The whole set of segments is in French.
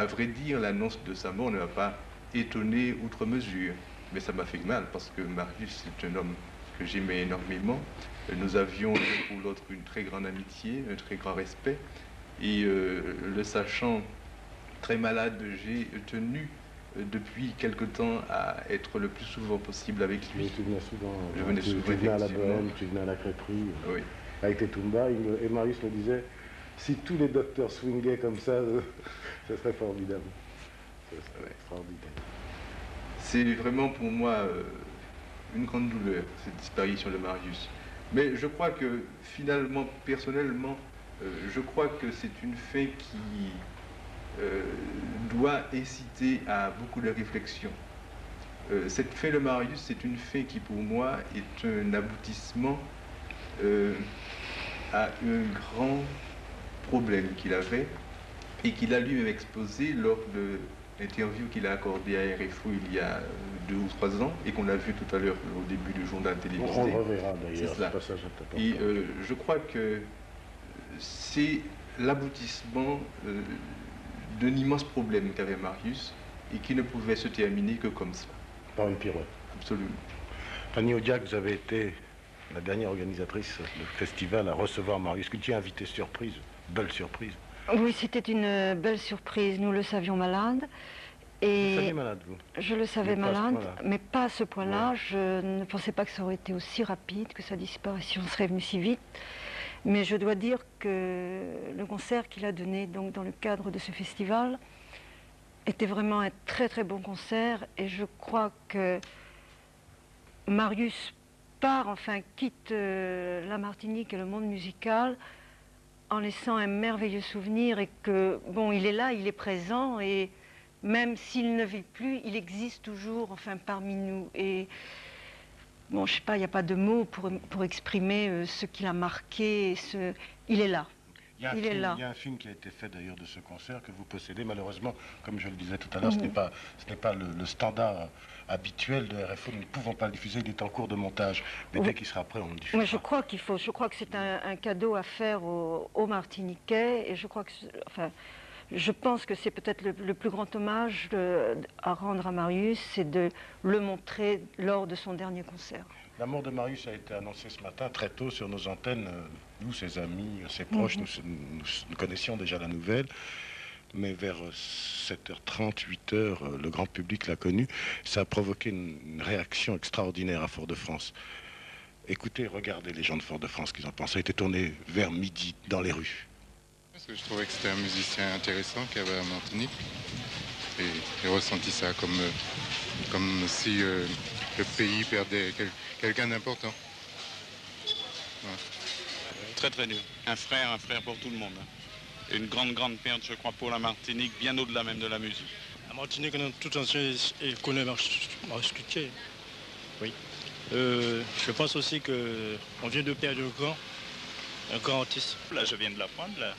vrai dire, l'annonce de sa mort ne m'a pas étonné outre mesure. Mais ça m'a fait mal parce que Marius est un homme que j'aimais énormément. Nous avions l'un pour l'autre une très grande amitié, un très grand respect. Et le sachant très malade, j'ai tenu depuis quelque temps à être le plus souvent possible avec lui. Mais tu venais souvent, je venais souvent, tu venais à la Bohème, tu venais à la crêperie, oui. Avec tes tumbas, et Marius me disait, si tous les docteurs swingaient comme ça, ce serait formidable. Ce serait extraordinaire. C'est vraiment pour moi une grande douleur, cette disparition de Marius. Mais je crois que finalement, personnellement, je crois que c'est une fin qui doit inciter à beaucoup de réflexion. Cette fin de Marius, c'est une fin qui pour moi est un aboutissement à un grand problème qu'il avait et qu'il a lui-même exposé lors de l'interview qu'il a accordée à RFO il y a 2 ou 3 ans et qu'on a vu tout à l'heure au début du journal télévisé. On le reverra d'ailleurs, ce passage est important. Et je crois que c'est l'aboutissement d'un immense problème qu'avait Marius et qui ne pouvait se terminer que comme ça. Par une pirouette. Absolument. Fanny Audiac, vous avez été la dernière organisatrice du festival à recevoir Marius. Que tu as invité surprise, belle surprise. Oui, c'était une belle surprise. Nous le savions malade. Et vous saviez malade, vous? Je le savais malade, mais pas à ce point-là. Ouais. Je ne pensais pas que ça aurait été aussi rapide, que sa disparition serait venue si vite. Mais je dois dire que le concert qu'il a donné donc, dans le cadre de ce festival était vraiment un très très bon concert. Et je crois que Marius part, enfin quitte la Martinique et le monde musical en laissant un merveilleux souvenir et que, bon, il est là, il est présent et même s'il ne vit plus, il existe toujours, enfin, parmi nous. Et, bon, je sais pas, il n'y a pas de mots pour exprimer ce qu'il a marqué, il est là. Il y a un film qui a été fait d'ailleurs de ce concert que vous possédez. Malheureusement, comme je le disais tout à l'heure, ce n'est pas le standard habituel de RFO. Nous ne pouvons pas le diffuser, il est en cours de montage. Mais dès qu'il sera prêt, on le diffusera. Mais je crois que c'est un cadeau à faire aux Martiniquais. Et je crois que, enfin, je pense que c'est peut-être le plus grand hommage à rendre à Marius, c'est de le montrer lors de son dernier concert. La mort de Marius a été annoncée ce matin très tôt sur nos antennes. Nous, ses amis, ses proches, nous connaissions déjà la nouvelle. Mais vers 7h30, 8h, le grand public l'a connu. Ça a provoqué une réaction extraordinaire à Fort-de-France. Écoutez, regardez les gens de Fort-de-France qu'ils en pensent. Ça a été tourné vers midi dans les rues. Parce que je trouvais que c'était un musicien intéressant qu'il y avait à Martinique. Et j'ai ressenti ça comme si le pays perdait quelqu'un d'important. Ouais. Très très dur. Un frère pour tout le monde. Une grande perte, je crois, pour la Martinique, bien au-delà même de la musique. La Martinique, tout entier, connaît Marius Cloutier. Oui. Je pense aussi qu'on vient de perdre un grand artiste. Là, je viens de l'apprendre, là.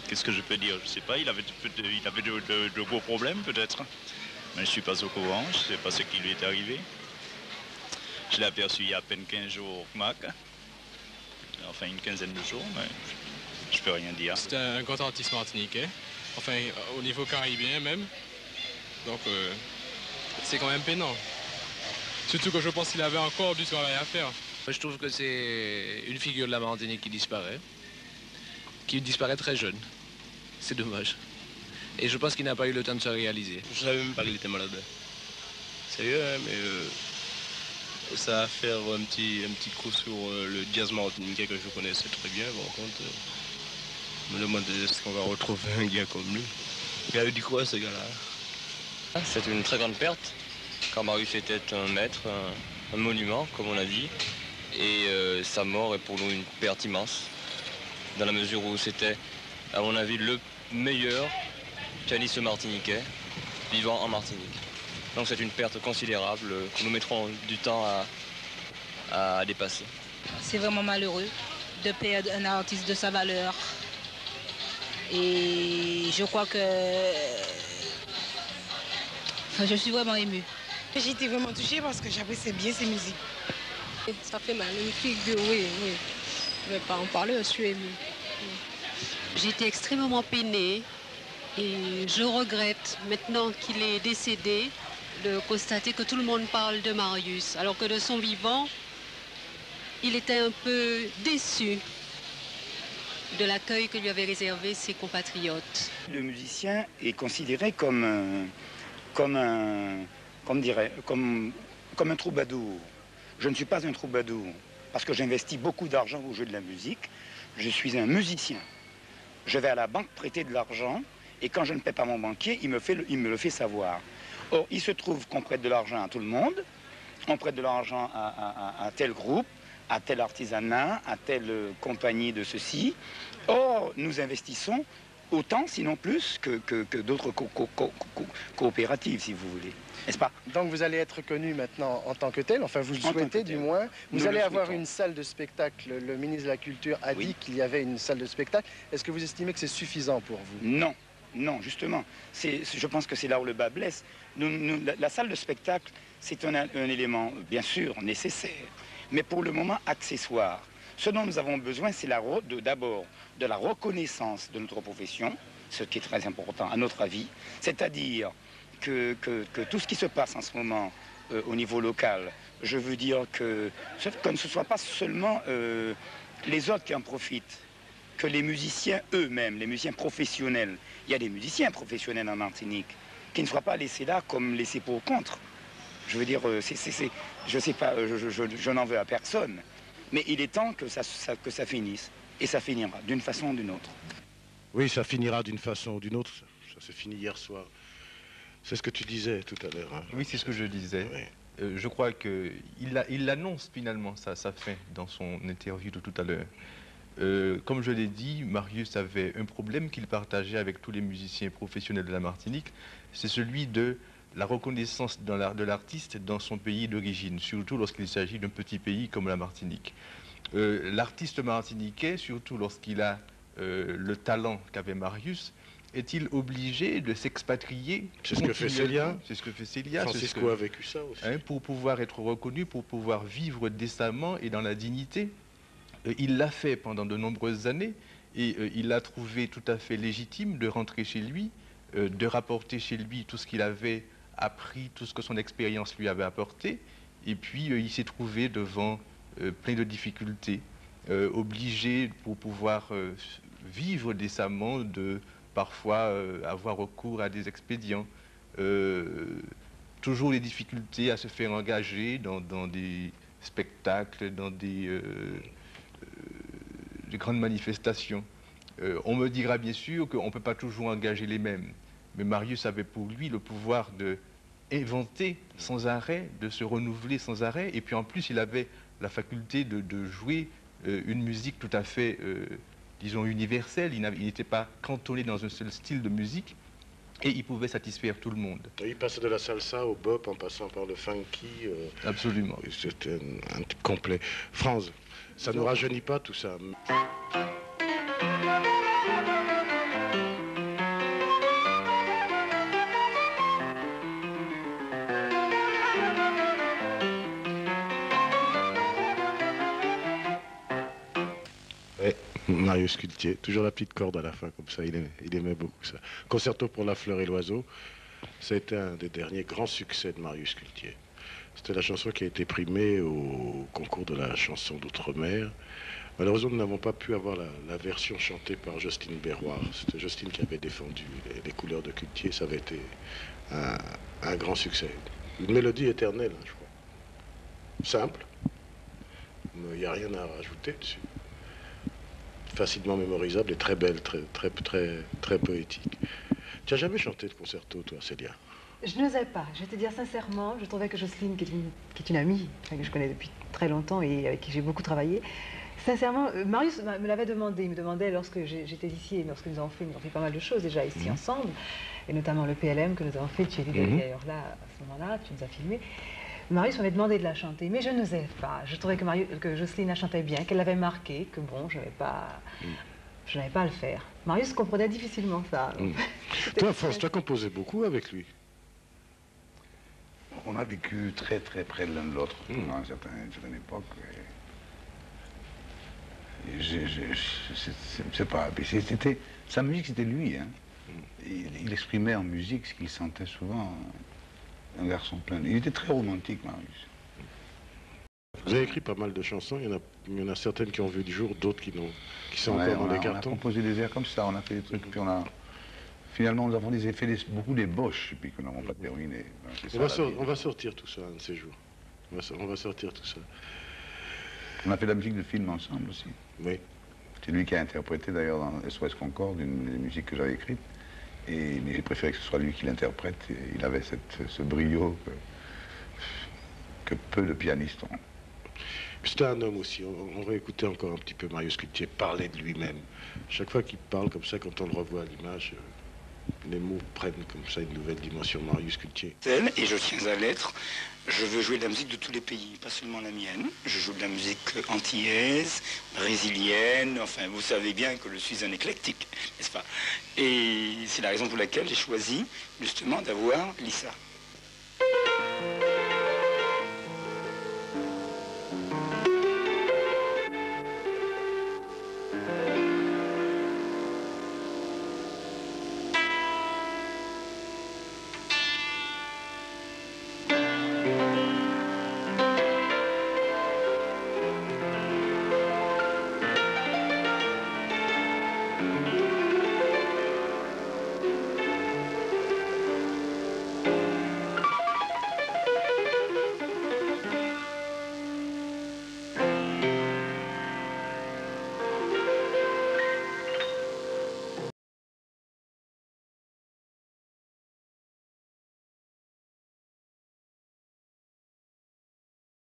Qu'est-ce que je peux dire? Je sais pas, il avait de gros problèmes, peut-être. Mais je ne suis pas au courant, je ne sais pas ce qui lui est arrivé. Je l'ai aperçu il y a à peine 15 jours au MAC. Enfin, une quinzaine de jours, mais je peux rien dire. C'était un grand artiste martiniquais, enfin, au niveau caribéen même. Donc, c'est quand même peinant. Surtout que je pense qu'il avait encore du travail à faire. Je trouve que c'est une figure de la Martinique qui disparaît très jeune. C'est dommage. Et je pense qu'il n'a pas eu le temps de se réaliser. Je ne savais même pas qu'il était malade. Sérieux, hein, mais ça va faire un petit coup sur le jazz martiniquais que je connaissais très bien. Par contre, je me demandais est-ce qu'on va retrouver un gars comme lui. Il a eu du quoi, ce gars-là? C'est une très grande perte, car Marius était un maître, un monument, comme on a dit. Et sa mort est pour nous une perte immense, dans la mesure où c'était, à mon avis, le meilleur pianiste martiniquais vivant en Martinique. Donc c'est une perte considérable que nous mettrons du temps à dépasser. C'est vraiment malheureux de perdre un artiste de sa valeur. Et je crois que... Enfin, je suis vraiment émue. J'ai été vraiment touchée parce que j'appréciais bien ses musiques. Ça fait mal, une figure, oui. Je ne vais pas en parler, je suis émue. J'étais extrêmement peinée et je regrette, maintenant qu'il est décédé, de constater que tout le monde parle de Marius, alors que de son vivant, il était un peu déçu de l'accueil que lui avaient réservé ses compatriotes. Le musicien est considéré comme un troubadour. Je ne suis pas un troubadour, parce que j'investis beaucoup d'argent au jeu de la musique. Je suis un musicien. Je vais à la banque prêter de l'argent, et quand je ne paie pas mon banquier, il me le fait savoir. Or, il se trouve qu'on prête de l'argent à tout le monde, on prête de l'argent à tel groupe, à tel artisanat, à telle compagnie de ceci. Or, nous investissons autant, sinon plus, que d'autres coopératives, si vous voulez. N'est-ce pas? Donc vous allez être connu maintenant en tant que tel, enfin vous le souhaitez du moins. Vous allez avoir une salle de spectacle, le ministre de la Culture a dit qu'il y avait une salle de spectacle. Est-ce que vous estimez que c'est suffisant pour vous? Non, non, justement. Je pense que c'est là où le bas blesse. La salle de spectacle, c'est un élément, bien sûr, nécessaire, mais pour le moment accessoire. Ce dont nous avons besoin, c'est d'abord de la reconnaissance de notre profession, ce qui est très important à notre avis, c'est-à-dire que tout ce qui se passe en ce moment au niveau local, je veux dire que ce ne soit pas seulement les autres qui en profitent, que les musiciens eux-mêmes, les musiciens professionnels, il y a des musiciens professionnels en Martinique, qui ne soient pas laissés là comme laissés pour contre. Je veux dire, je sais pas, je n'en veux à personne, mais il est temps que ça finisse, et ça finira d'une façon ou d'une autre. Oui, ça finira d'une façon ou d'une autre, ça s'est fini hier soir. C'est ce que tu disais tout à l'heure. Hein. Oui, c'est ce que je disais. Oui. Je crois qu'il l'annonce finalement sa fin dans son interview de tout à l'heure. Comme je l'ai dit, Marius avait un problème qu'il partageait avec tous les musiciens professionnels de la Martinique, c'est celui de la reconnaissance de l'artiste dans son pays d'origine, surtout lorsqu'il s'agit d'un petit pays comme la Martinique. L'artiste martiniquais, surtout lorsqu'il a le talent qu'avait Marius, est-il obligé de s'expatrier? C'est ce que fait Célia. C'est ce que fait Célia. Francisco a vécu ça aussi. Pour pouvoir être reconnu, pour pouvoir vivre décemment et dans la dignité. Il l'a fait pendant de nombreuses années et il l'a trouvé tout à fait légitime de rentrer chez lui, de rapporter chez lui tout ce qu'il avait appris, tout ce que son expérience lui avait apporté. Et puis il s'est trouvé devant plein de difficultés, obligé pour pouvoir vivre décemment de parfois avoir recours à des expédients, toujours les difficultés à se faire engager dans des spectacles, dans des grandes manifestations. On me dira bien sûr qu'on ne peut pas toujours engager les mêmes, mais Marius avait pour lui le pouvoir de inventer sans arrêt, de se renouveler sans arrêt, et puis en plus il avait la faculté de jouer une musique tout à fait disons universel, il n'était pas cantonné dans un seul style de musique et il pouvait satisfaire tout le monde. Il passait de la salsa au bop en passant par le funky. Absolument. C'était un type complet. Franz, ça ne nous rajeunit pas tout ça. Marius Cultier, toujours la petite corde à la fin, comme ça, il aimait beaucoup ça. Concerto pour la fleur et l'oiseau, c'était un des derniers grands succès de Marius Cultier. C'était la chanson qui a été primée au concours de la chanson d'outre-mer. Malheureusement, nous n'avons pas pu avoir la version chantée par Justine Berroir. C'était Justine qui avait défendu les couleurs de Cultier, ça avait été un grand succès. Une mélodie éternelle, je crois. Simple, mais il n'y a rien à rajouter dessus. Facilement mémorisable et très belle, très poétique. Tu n'as jamais chanté de concerto, toi, Célia? Je n'osais pas. Je vais te dire sincèrement, je trouvais que Jocelyne, qui est une amie, que je connais depuis très longtemps et avec qui j'ai beaucoup travaillé, sincèrement, Marius me l'avait demandé. Il me demandait lorsque j'étais ici, et lorsque nous avons fait pas mal de choses déjà ici ensemble, et notamment le PLM que nous avons fait. Tu étais d'ailleurs là, à ce moment-là, tu nous as filmé. Marius m'avait demandé de la chanter, mais je n'osais pas. Je trouvais que Jocelyne la chantait bien, qu'elle l'avait marqué, que bon, je n'avais pas à le faire. Marius comprenait difficilement ça. Toi, France, tu as composé beaucoup avec lui. On a vécu très près l'un de l'autre à une certaine époque. sais pas. Sa musique, c'était lui. Hein. Il exprimait en musique ce qu'il sentait souvent. Un garçon plein. Il était très romantique, Marius. Vous avez écrit pas mal de chansons, il y en a certaines qui ont vu du jour, d'autres qui sont encore dans les cartons. On a composé des airs comme ça, on a fait des trucs, puis on a... Finalement, nous avons fait beaucoup d'ébauches, puis que nous n'avons pas terminé. On va sortir tout ça un de ces jours. On va sortir tout ça. On a fait de la musique de film ensemble aussi. Oui. C'est lui qui a interprété d'ailleurs dans SOS Concorde, une des musiques que j'avais écrites. Mais j'ai préféré que ce soit lui qui l'interprète. Il avait ce brio que peu de pianistes ont. C'était un homme aussi. On va écouter encore un petit peu Marius Cultier parler de lui-même. Chaque fois qu'il parle comme ça, quand on le revoit à l'image, les mots prennent comme ça une nouvelle dimension. Marius Cultier. Et je tiens à l'être. Je veux jouer de la musique de tous les pays, pas seulement la mienne. Je joue de la musique antillaise, brésilienne. Enfin, vous savez bien que je suis un éclectique, n'est-ce pas? Et c'est la raison pour laquelle j'ai choisi justement d'avoir Lisa.